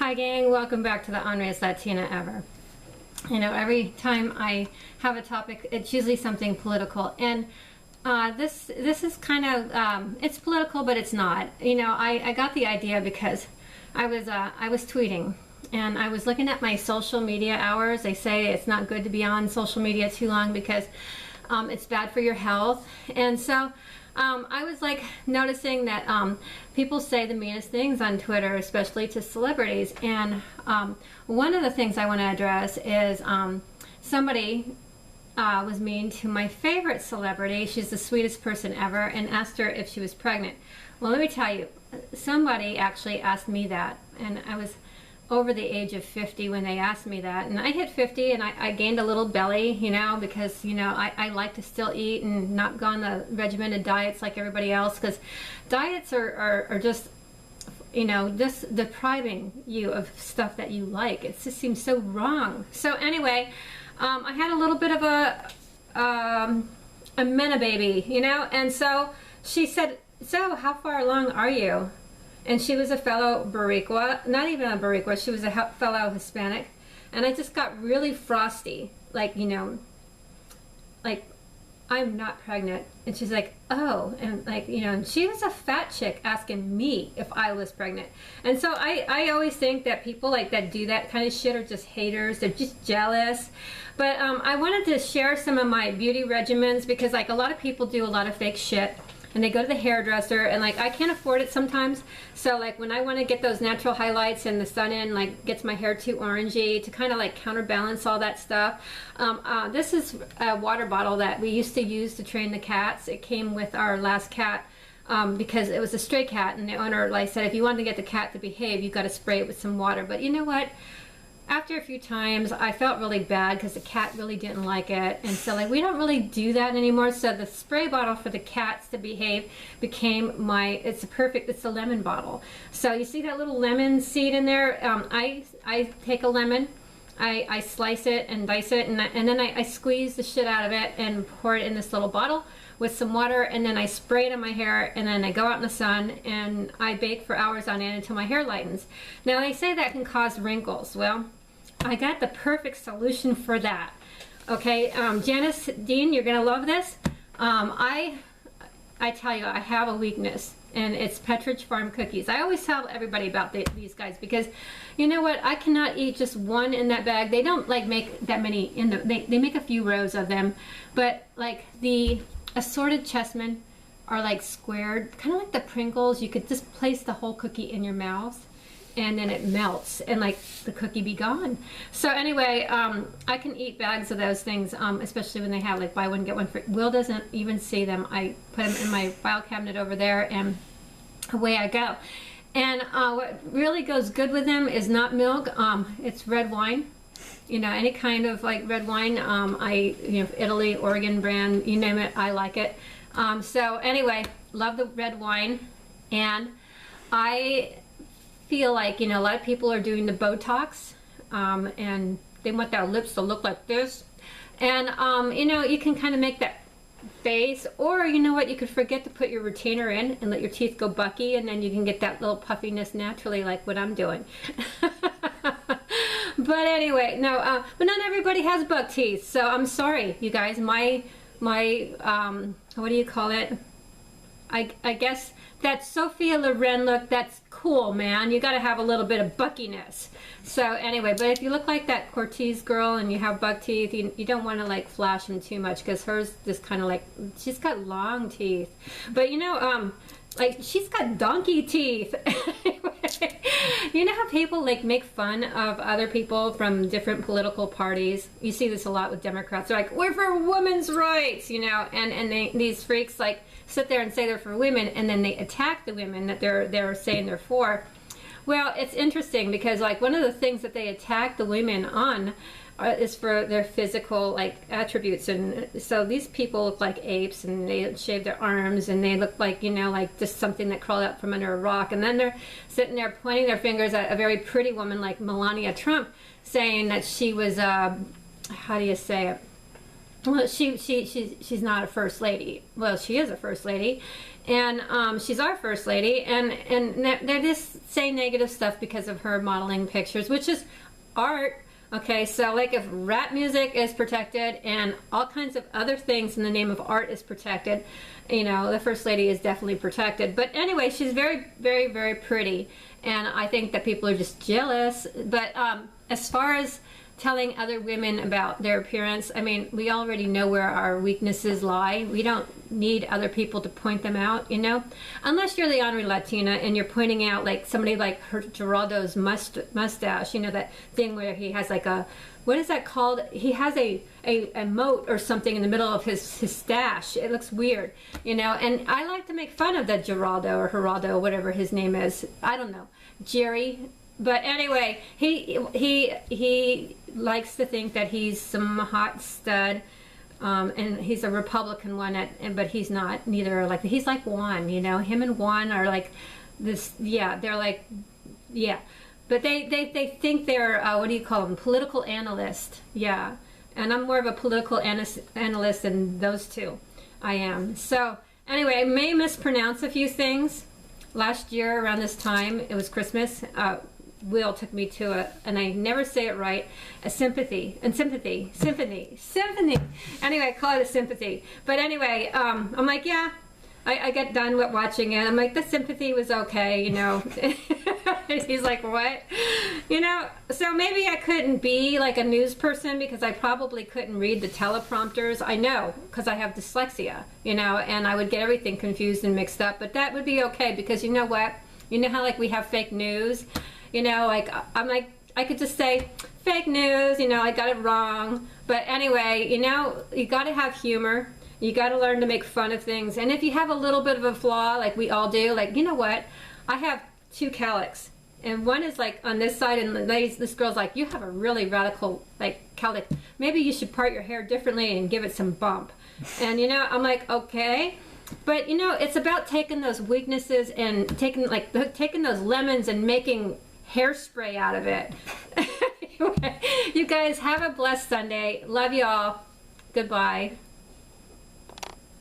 Hi gang, welcome back to the Unraised Latina Ever. You know, every time I have a topic, it's usually something political, and this is kind of it's political, but it's not. You know, I got the idea because I was tweeting, and I was looking at my social media hours. They say it's not good to be on social media too long because it's bad for your health, and so I was like noticing that people say the meanest things on Twitter, especially to celebrities. And one of the things I want to address is somebody was mean to my favorite celebrity. She's the sweetest person ever, and asked her if she was pregnant. Well, let me tell you, somebody actually asked me that, and I was over the age of 50 when they asked me that, and I hit 50 and I gained a little belly, you know, because, you know, I like to still eat and not go on the regimented diets like everybody else, because diets are just, you know, just depriving you of stuff that you like. It just seems so wrong. So anyway, I had a little bit of a mena baby, you know, and so she said, "So how far along are you?" And she was a fellow Boriqua, not even a Boriqua, she was a fellow Hispanic. And I just got really frosty, like, you know, like, I'm not pregnant. And she's like, oh, and like, you know, and she was a fat chick asking me if I was pregnant. And so I always think that people like that do that kind of shit are just haters, they're just jealous. But I wanted to share some of my beauty regimens because like a lot of people do a lot of fake shit. And they go to the hairdresser, and like I can't afford it sometimes, so like when I want to get those natural highlights and the sun in like gets my hair too orangey to kind of like counterbalance all that stuff, this is a water bottle that we used to use to train the cats. It came with our last cat because it was a stray cat, and the owner like said if you want to get the cat to behave, you got to spray it with some water. But you know what? After a few times, I felt really bad because the cat really didn't like it. And so like we don't really do that anymore. So the spray bottle for the cats to behave became it's a lemon bottle. So you see that little lemon seed in there? I take a lemon, I slice it and dice it, and then I squeeze the shit out of it and pour it in this little bottle with some water, and then I spray it on my hair, and then I go out in the sun and I bake for hours on end until my hair lightens. Now they say that can cause wrinkles. Well, I got the perfect solution for that. Okay, Janice Dean, you're gonna love this. I tell you, I have a weakness, and it's Petridge Farm cookies. I always tell everybody about these guys because, you know what? I cannot eat just one in that bag. They don't like make that many in the. They make a few rows of them, but like the assorted chessmen are like squared, kind of like the Pringles. You could just place the whole cookie in your mouth, and then it melts and like the cookie be gone. So anyway, I can eat bags of those things, especially when they have like buy one get one free. Will doesn't even see them. I put them in my file cabinet over there, and away I go. And what really goes good with them is not milk, it's red wine. You know, any kind of like red wine. You know, Italy, Oregon brand, you name it, I like it. So anyway, love the red wine. And I feel like, you know, a lot of people are doing the Botox, and they want their lips to look like this. And, you know, you can kind of make that face, or you know what, you could forget to put your retainer in and let your teeth go bucky, and then you can get that little puffiness naturally like what I'm doing. But anyway, no, but not everybody has buck teeth, so I'm sorry, you guys. My what do you call it? I guess that Sophia Loren look, that's cool, man. You got to have a little bit of buckiness. So anyway, but if you look like that Cortez girl and you have buck teeth, you don't want to like flash them too much, because hers just kind of like, she's got long teeth. But you know, like she's got donkey teeth. Anyway, you know how people like make fun of other people from different political parties? You see this a lot with Democrats. They're like, we're for women's rights, you know, and these freaks like sit there and say they're for women, and then they attack the women that they're saying they're for. Well, it's interesting because like one of the things that they attack the women on is for their physical like attributes, and so these people look like apes, and they shave their arms, and they look like, you know, like just something that crawled out from under a rock, and then they're sitting there pointing their fingers at a very pretty woman like Melania Trump, saying that she was how do you say it? Well, she's not a first lady. Well, she is a first lady, And she's our first lady, and they're just saying negative stuff because of her modeling pictures, which is art. Okay, so like if rap music is protected and all kinds of other things in the name of art is protected, you know, the first lady is definitely protected. But anyway, she's very, very, very pretty, and I think that people are just jealous. But as far as telling other women about their appearance, I mean, we already know where our weaknesses lie. We don't need other people to point them out, you know, unless you're the honorary Latina and you're pointing out like somebody like Geraldo's mustache, you know, that thing where he has like a, what is that called? He has a moat or something in the middle of his stash. It looks weird, you know, and I like to make fun of that Geraldo or Geraldo, whatever his name is. I don't know, Jerry. But anyway, he likes to think that he's some hot stud, and he's a Republican one, but he's not. Neither are like, he's like Juan, you know. Him and Juan are like this. Yeah, they're like, yeah. But they think they're what do you call them? Political analyst. Yeah, and I'm more of a political analyst than those two. I am. So anyway, I may mispronounce a few things. Last year around this time, it was Christmas. Will took me to and I never say it right, a symphony. Anyway, I call it a sympathy. But anyway, I'm like, yeah, I got done with watching it. I'm like, the sympathy was okay, you know. He's like, what? You know, so maybe I couldn't be like a news person because I probably couldn't read the teleprompters. I know, because I have dyslexia, you know, and I would get everything confused and mixed up. But that would be okay because you know what? You know how like we have fake news? You know, like, I'm like, I could just say, fake news, you know, I got it wrong. But anyway, you know, you got to have humor. You got to learn to make fun of things. And if you have a little bit of a flaw, like we all do, like, you know what? I have 2 cowlicks. And one is like on this side, and this girl's like, you have a really radical, like, cowlick. Maybe you should part your hair differently and give it some bump. And, you know, I'm like, okay. But, you know, it's about taking those weaknesses and taking those lemons and making hairspray out of it. You guys have a blessed Sunday. Love you all. Goodbye.